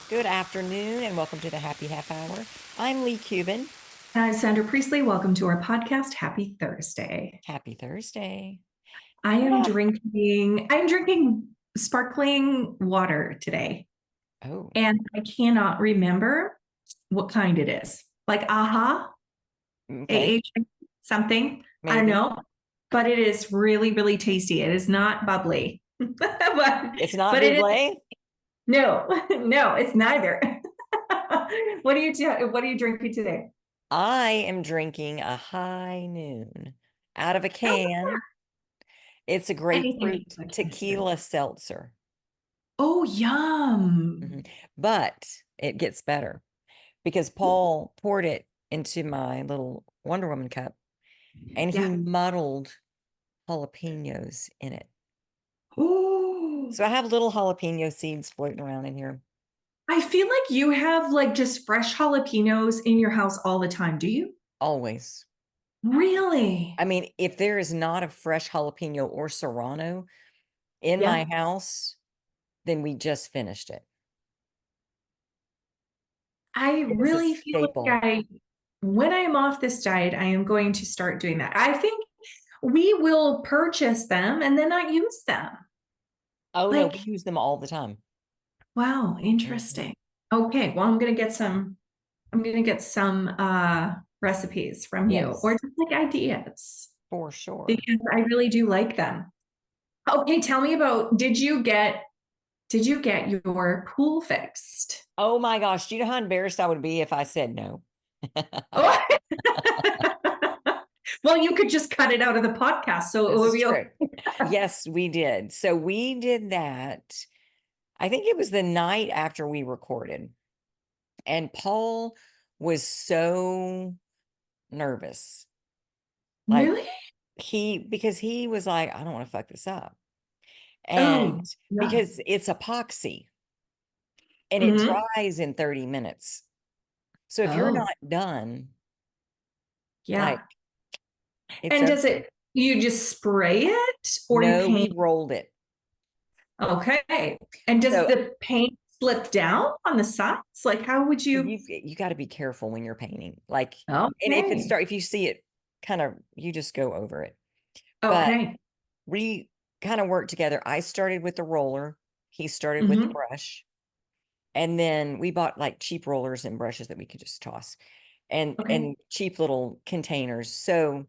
Good afternoon and welcome to the Happy Half Hour. I'm Leigh Kubin. Hi, Sandra Priestley. Welcome to our podcast. Happy Thursday. Happy Thursday. I'm Ah. drinking sparkling water today, Oh, and I cannot remember what kind it is. Like AHA, okay. AH, something. I don't Maybe. know, but it is really, really tasty. It is not bubbly, but It's not but it is buble. no, no, it's neither. What are you drinking today? I am drinking a high noon out of a Oh, can. It's a anything grapefruit like this. tequila seltzer. Oh, yum. But it gets better because Paul poured it into my little Wonder Woman cup and he Yeah. muddled jalapenos in it. Oh, So I have little jalapeno seeds floating around in here. I feel like you have like just fresh jalapenos in your house all the time. Do you? Always. Really? I mean, if there is not a fresh jalapeno or serrano in my Yeah. house, then we just finished it. I It is a really feel staple. like when I am off this diet, I am going to start doing that. I think we will purchase them and then not use them. Oh no, we Like, use them all the time. wow, Mhm. interesting. Okay, well, I'm gonna get some recipes from you or Yes, just like ideas for sure. because I really do like them. Okay, tell me about did you get your pool fixed? Oh my gosh, do you know how embarrassed I would be if I said no? Oh. Well, you could just cut it out of the podcast, so it This would is be true. okay. Yes, we did. So we did that. I think it was the night after we recorded, and Paul was so nervous. Like Really? because he was like, I don't want to fuck this up. And Oh, yeah. because it's epoxy and it Hmm. dries in 30 minutes. So if you're Oh, not done, like yeah. it's And over. does it, you just spray it or you No, we paint? rolled it. Okay. And does So the paint slip down on the sides? Like, how would you? you got to be careful when you're painting. Like, and Okay. if you see it kind of, you just go over it. But Okay. we kind of worked together. I started with the roller, he started with the Hmm. brush, and then we bought like cheap rollers and brushes that we could just toss Okay. and cheap little containers. So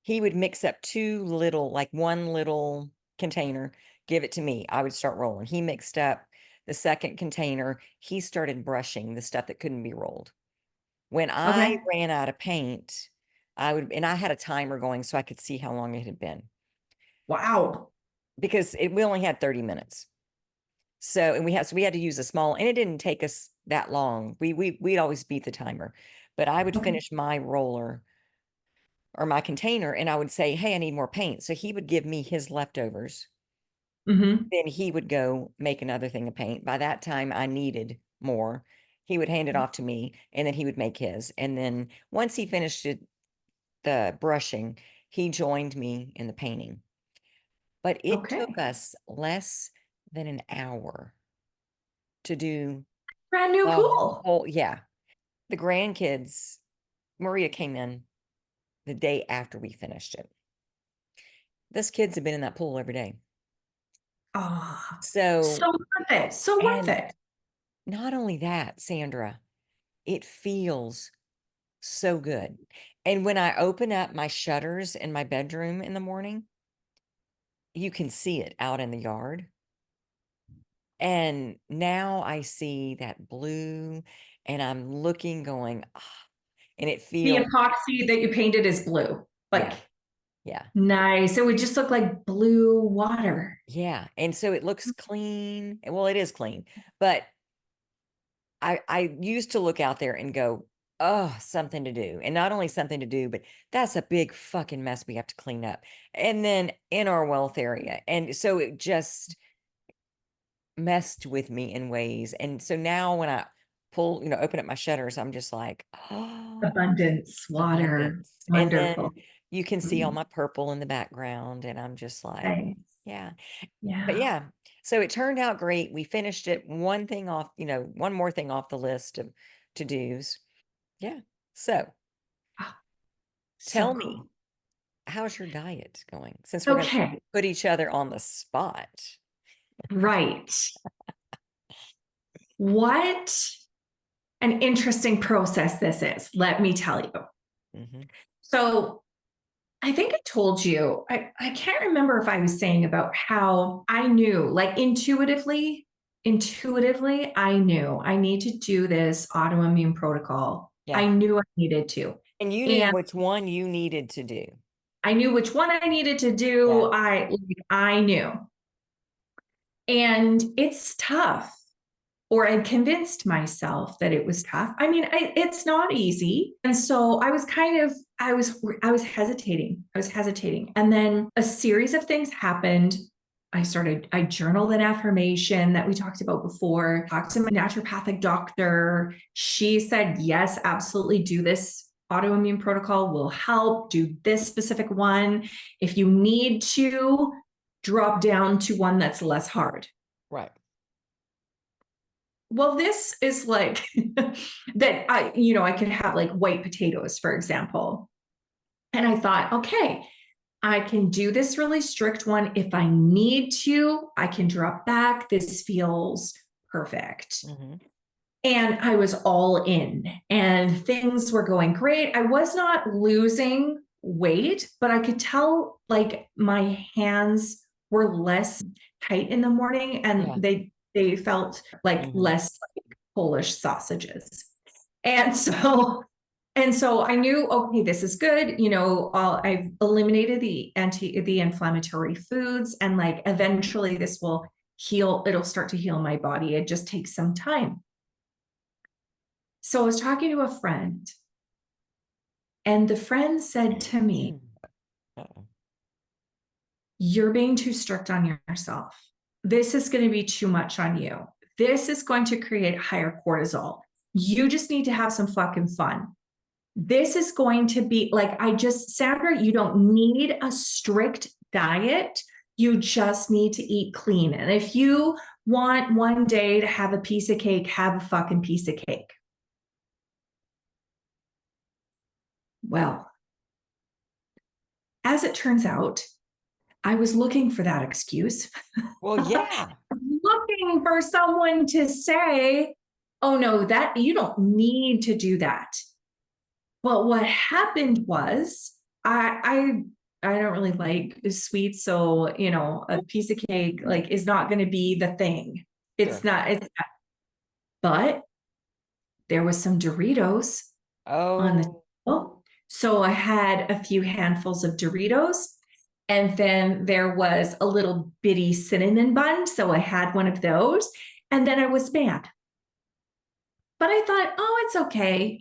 he would mix up like one little container, give it to me. I would start rolling. He mixed up the second container. He started brushing the stuff that couldn't be rolled. When I Okay. ran out of paint, and I had a timer going so I could see how long it had been Wow. because we only had 30 minutes. So we had to use a small, and it didn't take us that long. We'd always beat the timer, but I would Okay. finish my roller or my container and I would say, hey, I need more paint. So he would give me his leftovers. Hmm. Then he would go make another thing of paint. By that time, I needed more. He would hand it off to me and then he would make his. And then once he finished the brushing, he joined me in the painting. But it took Okay. us less than an hour to do Brand new the pool. whole, yeah. The grandkids, Maria came in the day after we finished it. Those kids have been in that pool every day. Ah, so So, worth it. So worth and it. not only that, Sandra, it feels so good. And when I open up my shutters in my bedroom in the morning, you can see it out in the yard. And now I see that blue and I'm looking, going, ah, and it The feels, epoxy that you painted is blue. Like, yeah, yeah, nice. It would just look like blue water. yeah. And so it looks clean. Well, it is clean, but I used to look out there and go, oh, something to do. And not only something to do, but that's a big fucking mess we have to clean up. And then in our wealth area. And so it just messed with me in ways. And so now when I open up my shutters, I'm just like, oh, Abundance, water. abundance. And Wonderful. then you can see all Mm, my purple in the background. And I'm just like, nice. yeah. But Yeah. yeah. So it turned out great. We finished it. One thing off, one more thing off the list of to-dos. Yeah. So Ah, so tell cool. me, how's your diet going? Since we're going to Okay. put each other on the spot. Right. What an interesting process this is, let me tell you. Mm-hmm. So I think I told you, I can't remember if I was saying about how I knew, like intuitively, I knew I need to do this autoimmune protocol. I Yeah. knew I needed to. And you knew And which one you needed to do. I knew which one I needed to Yeah. do. I knew. And it's tough. Or I convinced myself that it was tough. I mean, it's not easy. And so I was I was hesitating. I was hesitating. And then a series of things happened. I journaled an affirmation that we talked about before, talked to my naturopathic doctor. She said, yes, absolutely do this autoimmune protocol will help. Do this specific one. If you need to, drop down to one that's less hard. Right. Well, this is like that I could have like white potatoes, for example. And I thought, okay, I can do this really strict one. If I need to, I can drop back. This feels perfect. Mm-hmm. And I was all in, and things were going great. I was not losing weight, but I could tell like my hands were less tight in the morning, Yeah. and they felt like Mm-hmm. less like Polish sausages. And so I knew, okay, this is good. I've eliminated the inflammatory foods, and like eventually this will heal. It'll start to heal my body. It just takes some time. So I was talking to a friend, and the friend said to me, Uh-oh. you're being too strict on yourself. This is going to be too much on you. This is going to create higher cortisol. You just need to have some fucking fun. This is going to be like, Sandra, you don't need a strict diet. You just need to eat clean. And if you want one day to have a piece of cake, have a fucking piece of cake. Well, as it turns out, I was looking for that excuse. Well, yeah. Looking for someone to say, oh no, that you don't need to do that. But what happened was I don't really like sweets, so a piece of cake like is not going to be the thing. Sure. It's not. But there was some Doritos on the Oh, table. So I had a few handfuls of Doritos. And then there was a little bitty cinnamon bun. So I had one of those. And then I was mad. But I thought, oh, it's okay.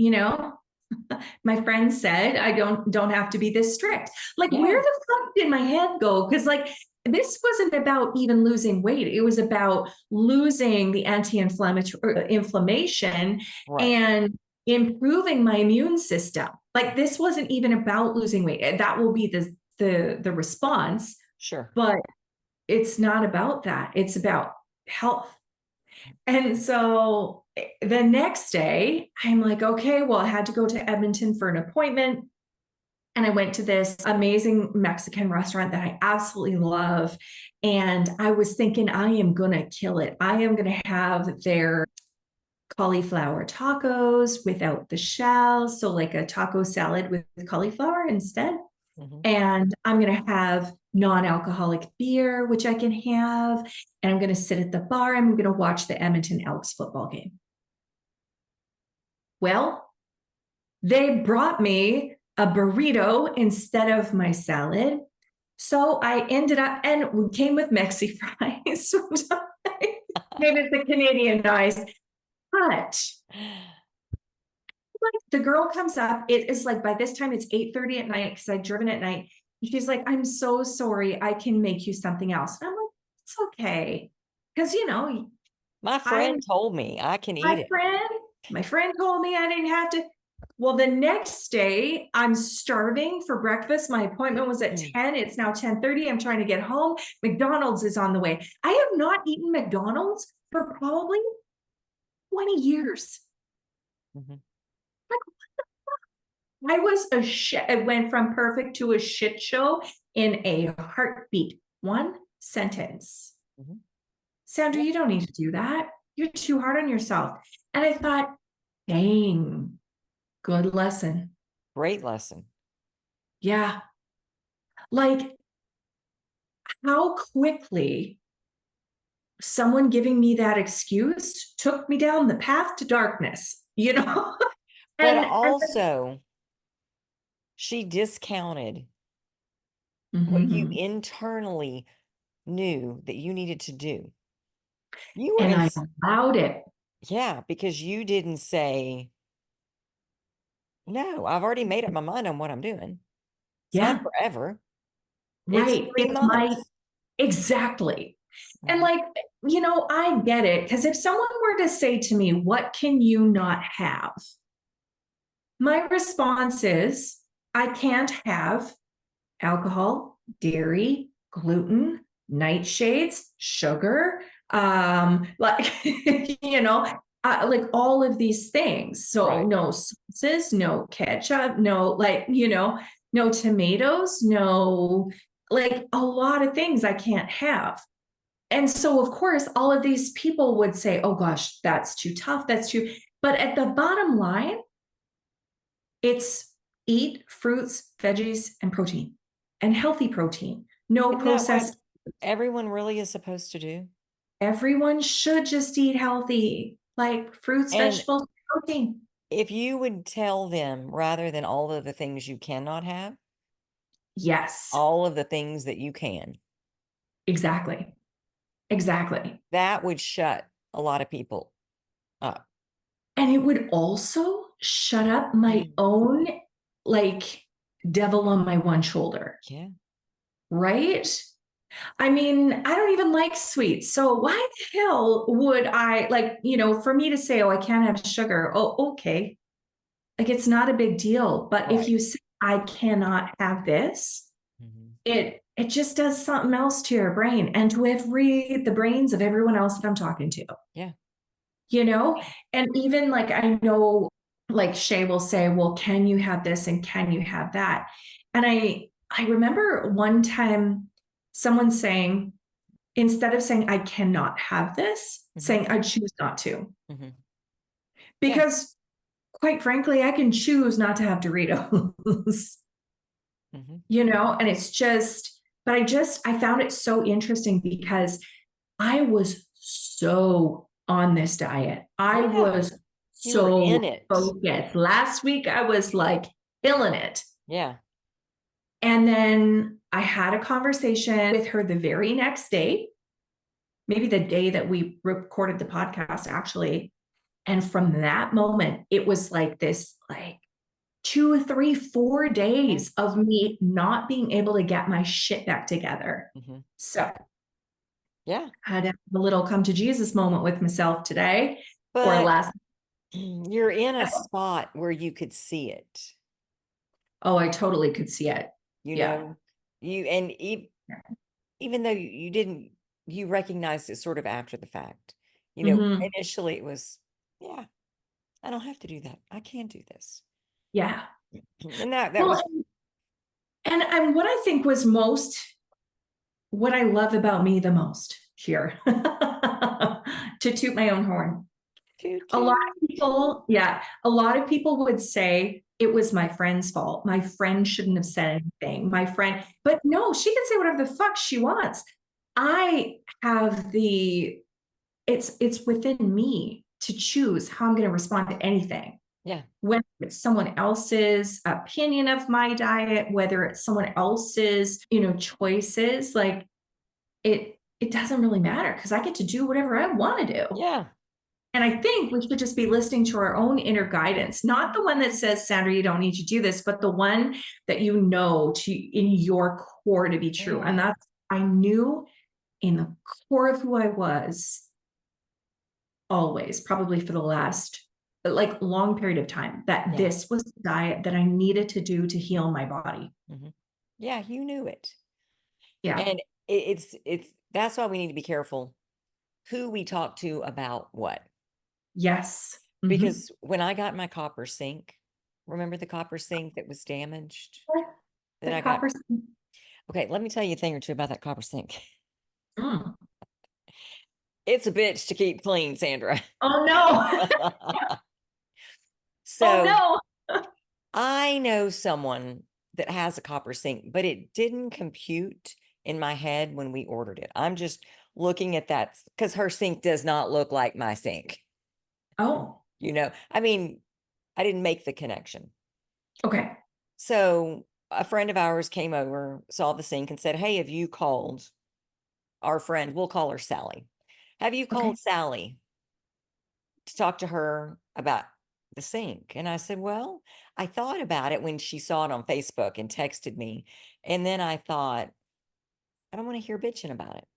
My friend said I don't have to be this strict. Like, where yeah. the fuck did my head go? Because like this wasn't about even losing weight. It was about losing the anti-inflammatory inflammation Right. and improving my immune system. Like this wasn't even about losing weight. That will be the response, Sure. but it's not about that. It's about health. And so the next day, I'm like, okay, well, I had to go to Edmonton for an appointment. And I went to this amazing Mexican restaurant that I absolutely love. And I was thinking, I am going to kill it. I am going to have their cauliflower tacos without the shell. So, like a taco salad with cauliflower instead. Mm-hmm. And I'm going to have non-alcoholic beer, which I can have. And I'm going to sit at the bar. I'm going to watch the Edmonton Elks football game. Well, they brought me a burrito instead of my salad. So I ended up, and we came with Mexi fries. Maybe it's the Canadian nice. But like the girl comes up, it is like by this time it's 8:30 at night because I'd driven at night. She's like, I'm so sorry. I can make you something else. And I'm like, it's okay. Because My I friend told me I can eat my it. friend, my friend told me I didn't have to. Well, the next day I'm starving for breakfast. My appointment was at 10. It's now 10:30. I'm trying to get home. McDonald's is on the way. I have not eaten McDonald's for probably 20 years. Mhm. I was a shit. It went from perfect to a shit show in a heartbeat. One sentence. Mhm. Sandra, Yeah. you don't need to do that. You're too hard on yourself. And I thought, dang, good lesson. Great lesson. Yeah. Like how quickly someone giving me that excuse took me down the path to darkness, you know? But and also, she discounted what you Mhm. internally knew that you needed to do. You were And in, I allowed it. yeah, because you didn't say, no, I've already made up my mind on what I'm doing. It's not Yeah, forever. It's right. 3 months. Exactly. And Mhm. like, I get it. Because if someone were to say to me, what can you not have? My response is, I can't have alcohol, dairy, gluten, nightshades, sugar, like like all of these things. So Right. no sauces, no ketchup, no no tomatoes, no like a lot of things I can't have. And so of course all of these people would say, "Oh gosh, that's too tough, that's too." But at the bottom line, it's eat fruits, veggies, and protein, and healthy protein. No Isn't that what processed. everyone really is supposed to do? Everyone should just eat healthy, like fruits, And vegetables, protein. if you would tell them rather than all of the things you cannot have, Yes, all of the things that you can, exactly. Exactly. that would shut a lot of people up. And it would also shut up my own like devil on my one shoulder, Yeah. right? I mean, I don't even like sweets. So why the hell would I like, for me to say, oh, I can't have sugar. Oh, okay. Like it's not a big deal. But if Right. you say I cannot have this, Mhm. it just does something else to your brain and to the brains of everyone else that I'm talking to, Yeah. you know? And even like I know like Shay will say, well, can you have this and can you have that? And I remember one time someone saying, instead of saying I cannot have this, Mhm. saying I choose not to. Mhm. Yeah. Because quite frankly, I can choose not to have Doritos. Mhm. And it's just, but I found it so interesting because I was so on this diet. I Yeah. was You were in so it. focused. Last week, I was like killing it. Yeah. And then I had a conversation with her the very next day, maybe the day that we recorded the podcast, actually. And from that moment, it was like this, like 2, 3, 4 days of me not being able to get my shit back together. Mhm. So Yeah. I had a little come to Jesus moment with myself today or But last. you're in a spot where you could see it, Oh, I totally could see it. you Yeah. know, and even though you didn't, you recognized it sort of after the fact. Mhm. Initially it was, yeah, I don't have to do that. I can do this. Yeah. And that Well, was, and what I think was what I love about me the most here, to toot my own horn. toot A lot toot. of people, yeah, a lot of people would say it was my friend's fault. My friend shouldn't have said anything. My friend, but no, she can say whatever the fuck she wants. I have it's within me to choose how I'm going to respond to anything. Yeah. Whether it's someone else's opinion of my diet, whether it's someone else's, choices, like it doesn't really matter because I get to do whatever I want to do. Yeah. And I think we should just be listening to our own inner guidance, not the one that says, Sandra, you don't need to do this, but the one that you know to in your core to be true. And Yeah. that's, I knew in the core of who I was always, probably for the last like long period of time that Yeah. this was the diet that I needed to do to heal my body. Hmm. Yeah, you knew it. Yeah. And it's that's why we need to be careful who we talk to about what. Yes. Mm-hmm. Because when I got my copper sink, remember the copper sink that was damaged The that I got? copper. Okay, let me tell you a thing or two about that copper sink. Mm. It's a bitch to keep clean, Sandra. Oh no. Oh So no. I know someone that has a copper sink, but it didn't compute in my head when we ordered it. I'm just looking at that because her sink does not look like my sink. Oh, I mean, I didn't make the connection. okay. So a friend of ours came over, saw the sink, and said, "Hey, have you called our friend? We'll call her Sally. Have you Okay. called Sally to talk to her about the sink?" And I said, "Well, I thought about it when she saw it on Facebook and texted me. And then I thought, I don't want to hear bitching about it.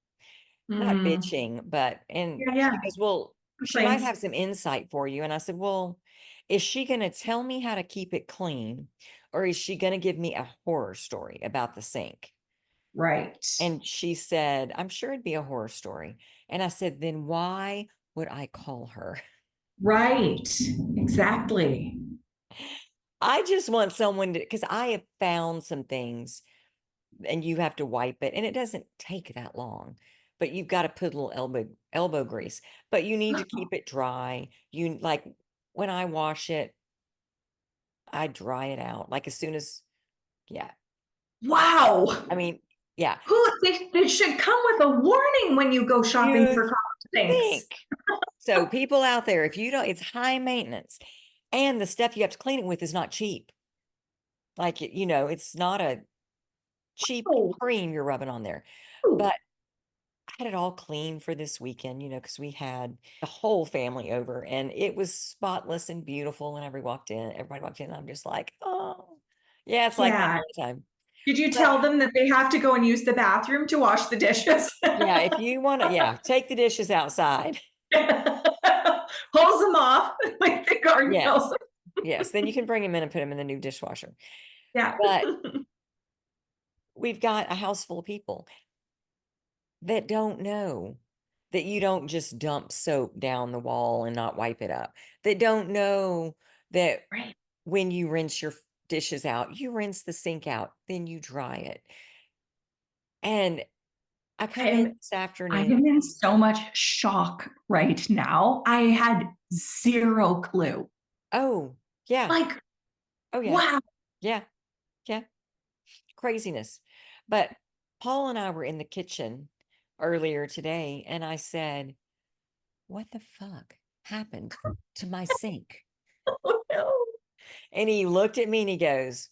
Not Mm. bitching, but," and Yeah, yeah. she goes, "Well, she might Complaints. have some insight for you." And I said, "Well, is she going to tell me how to keep it clean, or is she going to give me a horror story about the sink?" Right. And she said, "I'm sure it'd be a horror story." And I said, "Then why would I call her?" Right. Exactly. I just want someone to, because I have found some things and you have to wipe it and it doesn't take that long, but you've got to put a little elbow grease, but you need to keep it dry. You like when I wash it, I dry it out like as soon as, yeah. Wow. I mean, yeah. They should come with a warning when you go shopping You for cotton sinks. think. So people out there, if you don't, it's high maintenance and the stuff you have to clean it with is not cheap. Like, it's not a cheap Oh, cream you're rubbing on there. oh, But I had it all clean for this weekend, because we had the whole family over and it was spotless and beautiful. And everybody walked in, and I'm just like, oh, yeah, it's like that yeah. all the time. Did you But tell them that they have to go and use the bathroom to wash the dishes? yeah, if you want to, yeah, take the dishes outside. Hose them off with the garden Yes. hose. Yes. Then you can bring them in and put them in the new dishwasher. Yeah. But we've got a house full of people that don't know that you don't just dump soap down the wall and not wipe it up. That don't know that Right. when you rinse your dishes out, you rinse the sink out, then you dry it. And I I come in am this I afternoon. am in so much shock right now. I had zero clue. Oh, yeah. Like, Oh, yeah. wow. Yeah. Yeah. Craziness. But Paul and I were in the kitchen earlier today, and I said, "What the fuck happened to my sink?" Oh, no. And he looked at me and he goes,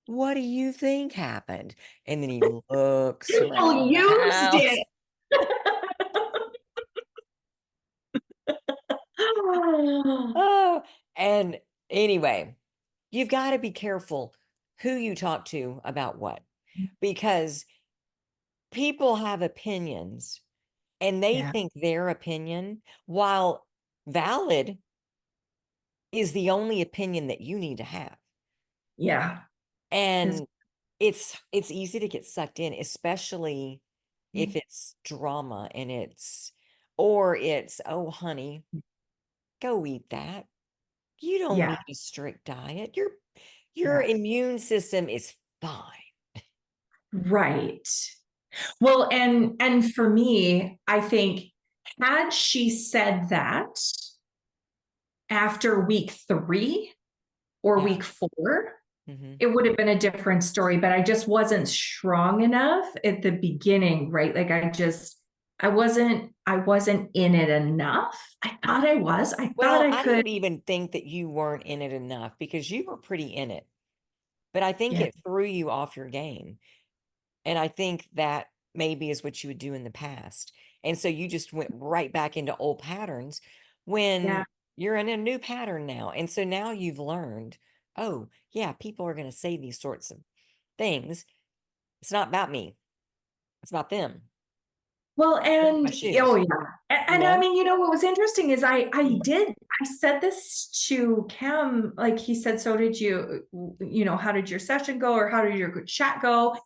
"What do you think happened?" And then he looks People around the used house. it. Oh, and anyway, you've got to be careful who you talk to about what, because people have opinions and they Yeah. think their opinion, while valid, is the only opinion that you need to have. Yeah. It's And it's easy to get sucked in, especially if it's drama and it's, "Oh, honey, go eat that. You don't yeah. need a strict diet. Your Yeah. immune system is fine." Right. Well, and for me, I think had she said that after week 3 or Yeah. week 4, Mhm. it would have been a different story, but I just wasn't strong enough at the beginning, right? Like I wasn't in it enough. I thought I was. I thought Well, I I could. don't even think that you weren't in it enough because you were pretty in it, but I think Yeah. it threw you off your game. And I think that maybe is what you would do in the past. And so you just went right back into old patterns Yeah. when you're in a new pattern now. And so now you've learned, oh, yeah, people are going to say these sorts of things. It's not about me, it's about them. Well, and my oh shoes, yeah. you And I know? mean, what was interesting is I said this to Cam, like he said, so did you, how did your session go, or how did your chat go?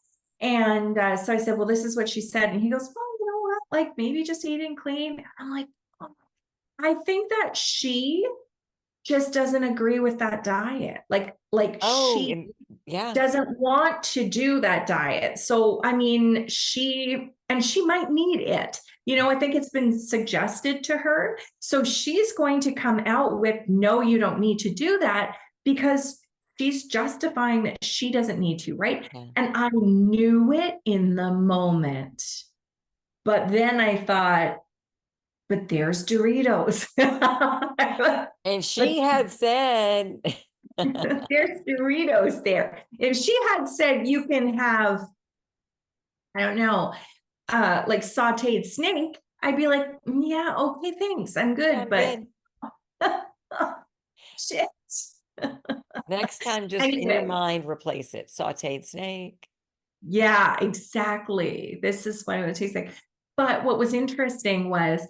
And so I said, well, this is what she said. And he goes, well, you know what? Like maybe just eating clean. I'm like, oh, I think that she just doesn't agree with that diet. Like Oh, she and yeah, doesn't want to do that diet. So, I mean, she might need it. I think it's been suggested to her. So she's going to come out with, no, you don't need to do that, because she's justifying that she doesn't need to, right? yeah. And I knew it in the moment. But then I thought, but there's Doritos. And but she had said, there's Doritos there. If she had said you can have, I don't know, like sauteed snake, I'd be like, yeah, okay, thanks, I'm "Yeah, good. I'm But good." shit. Next time, just in your Anyway, mind, replace it. Sauteed snake. yeah, exactly. This is what it would taste like. But what was interesting was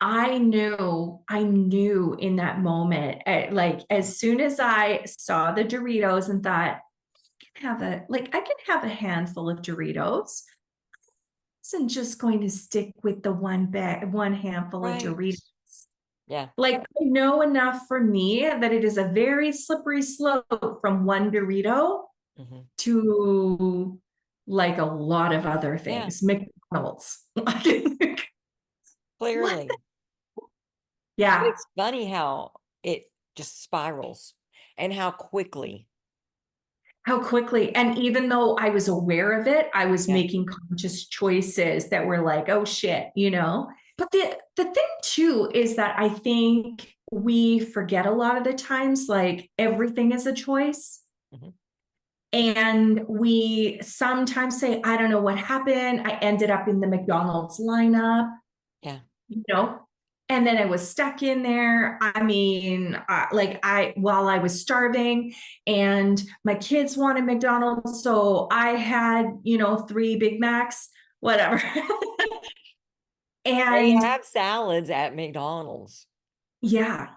I knew in that moment, like as soon as I saw the Doritos and thought, I can have a handful of Doritos. Isn't just going to stick with the one handful of Right. Doritos. Yeah. Like I know enough for me that it is a very slippery slope from one Dorito Hmm. to like a lot of other Yeah. things. McDonald's. What? Clearly. But Yeah. it's funny how it just spirals and how quickly. How quickly. And even though I was aware of it, I was Yeah. making conscious choices that were like, oh shit. But the thing too is that I think we forget a lot of the times, like everything is a choice. Hmm. And we sometimes say, I don't know what happened. I ended up in the McDonald's lineup, Yeah. you know, and then I was stuck in there. I mean, while I was starving and my kids wanted McDonald's. So I had, 3 Big Macs, whatever. They And have salads at McDonald's. yeah,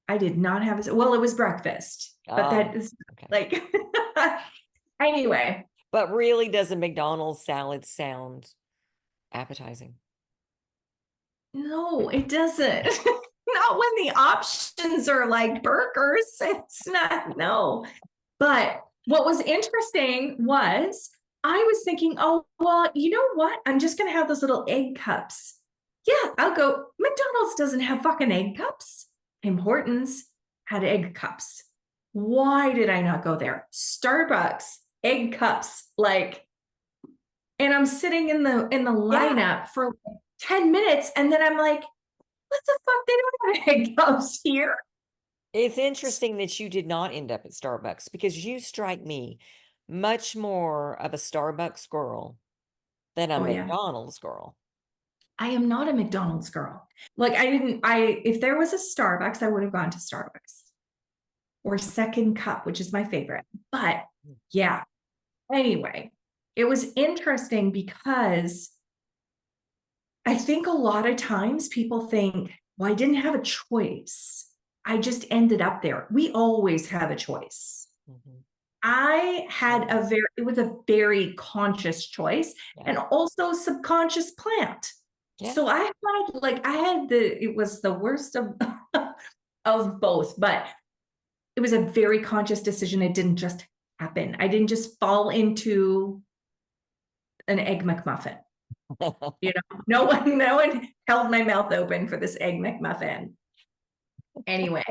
I did not have it. Well, it was breakfast, but Oh, that is okay. like, anyway, But really, does a McDonald's salad sound appetizing? no, it doesn't. Not when the options are like burgers. It's not, no. But what was interesting was I was thinking, oh, well, you know what? I'm just going to have those little egg cups. Yeah, I'll go. McDonald's doesn't have fucking egg cups. Tim Hortons had egg cups. Why did I not go there? Starbucks, egg cups, like, and I'm sitting in the Yeah. lineup for like 10 minutes, and then I'm like, what the fuck? They don't have egg cups here. It's interesting that you did not end up at Starbucks because you strike me much more of a Starbucks girl than a Oh yeah. McDonald's girl. I am not a McDonald's girl. Like if there was a Starbucks, I would have gone to Starbucks or Second Cup, which is my favorite. But yeah, anyway, it was interesting because I think a lot of times people think, well, I didn't have a choice. I just ended up there. We always have a choice. Mhm. It was a very conscious choice Yeah. and also subconscious plant. Yeah. So it was the worst of of both, but it was a very conscious decision. It didn't just happen. I didn't just fall into an egg McMuffin. No one held my mouth open for this egg McMuffin. Anyway,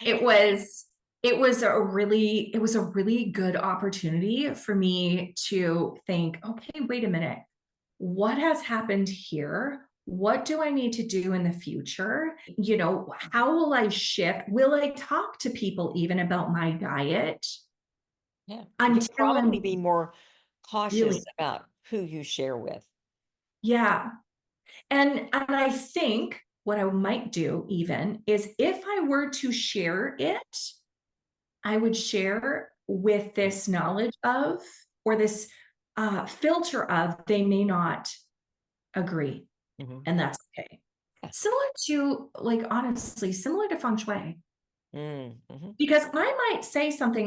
it was it was a really good opportunity for me to think, okay, wait a minute. What has happened here? What do I need to do in the future? How will I shift? Will I talk to people even about my diet Yeah. You'll until probably I'm be more cautious really, about who you share with. yeah. And I think what I might do even is if I were to share it, I would share with this knowledge of, or this filter of, they may not agree. and that's okay. Yeah. Similar to, like, honestly, similar to feng shui. Mm-hmm. Because I might say something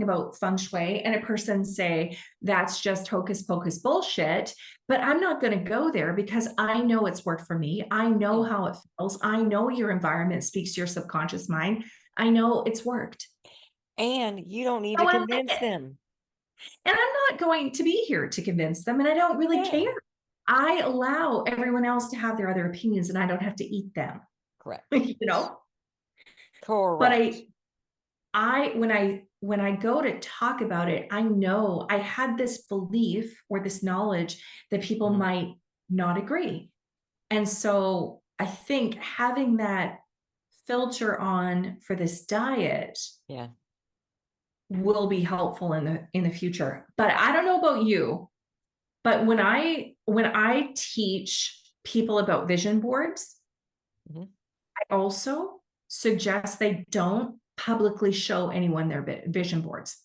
about feng shui and a person say that's just hocus pocus bullshit, but I'm not going to go there because I know it's worked for me. I know how it feels. I know your environment speaks to your subconscious mind. I know it's worked. And you don't need So to I like convince it. them. And I'm not going to be here to convince them, and I don't really Yeah. care. I allow everyone else to have their other opinions and I don't have to eat them. Correct. You know? But Correct. when I go to talk about it, I know I had this belief or this knowledge that people might not agree. And so I think having that filter on for this diet Yeah. will be helpful in the future. But I don't know about you, but when I teach people about vision boards, I also suggest they don't publicly show anyone their vision boards.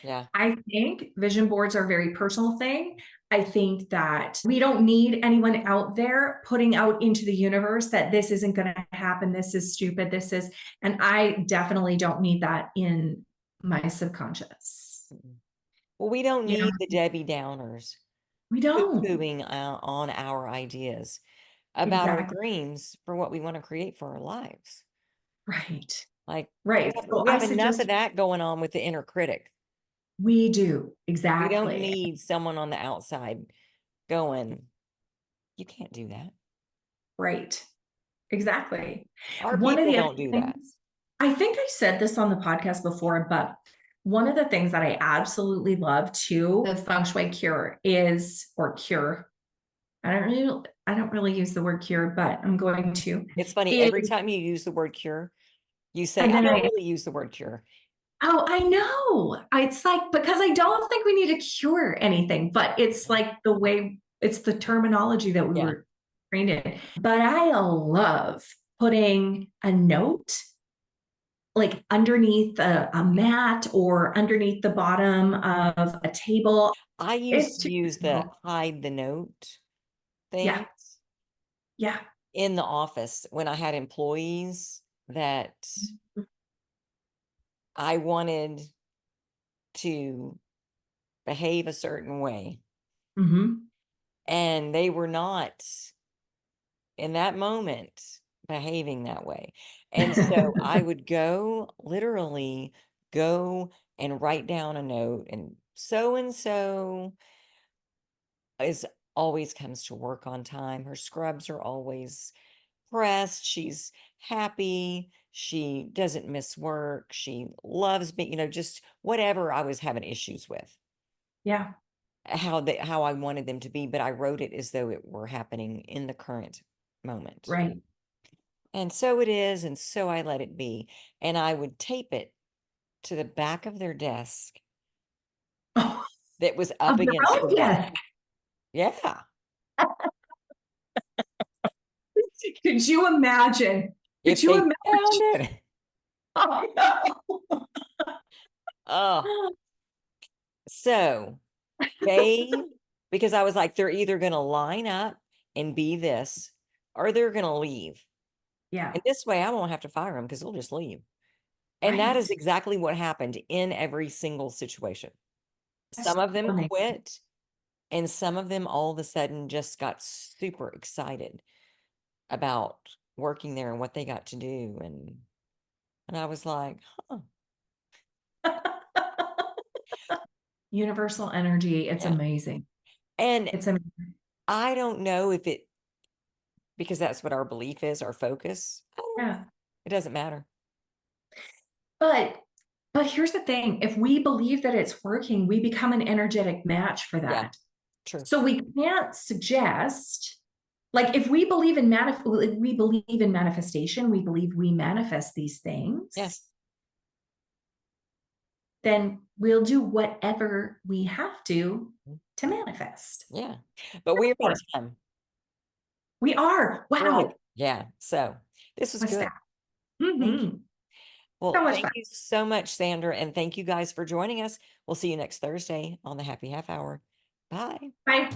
Yeah. I think vision boards are a very personal thing. I think that we don't need anyone out there putting out into the universe that this isn't going to happen. This is stupid. And I definitely don't need that in my subconscious. Well, we don't You know, need the Debbie Downers we don't. poo-pooing on our ideas about our Exactly. dreams for what we want to create for our lives. Right. Like Right. So we I have enough suggest of that going on with the inner critic. we do. We don't Exactly. need someone on the outside going, you can't do that. Right. Exactly. Our One of people the other don't do that. things, I think I said this on the podcast before, but one of the things that I absolutely love too, the feng shui cure or cure. I don't really use the word cure, but I'm going to. It's funny. Is, Every time you use the word cure, you say, and I then don't really use the word cure. oh, I know. It's like, because I don't think we need to cure anything, but it's like it's the terminology that we were trained in. But I love putting a note like underneath a mat or underneath the bottom of a table. I used to use the hide the note things Yeah. in the office when I had employees that I wanted to behave a certain way. And they were not in that moment behaving that way. And so I would literally go and write down a note, and so is always comes to work on time. Her scrubs are always pressed. She's happy. She doesn't miss work. She loves me, just whatever I was having issues with. Yeah. How I wanted them to be, but I wrote it as though it were happening in the current moment. Right. And so it is, and so I let it be. And I would tape it to the back of their desk that was up against the wall. Yeah. Could you imagine? If they found it. Oh, Oh, so because I was like, they're either going to line up and be this, or they're going to leave. Yeah. And this way I won't have to fire them because they'll just leave. And that is exactly what happened in every single situation. Some of them quit, and some of them all of a sudden just got super excited about working there and what they got to do. And I was like, huh. Universal energy. It's amazing. And it's amazing. I don't know if because that's what our belief is, our focus. Yeah. It doesn't matter. But here's the thing. If we believe that it's working, we become an energetic match for that. Yeah, true. So we can't suggest, like, if we believe in manifestation, we believe we manifest these things. Yes. Then we'll do whatever we have to manifest. Yeah. But we're out of time. We are. Wow. Yeah. So this was good. Thank you. Well, thank you so much, Sandra. And thank you guys for joining us. We'll see you next Thursday on the Happy Half Hour. Bye. Bye.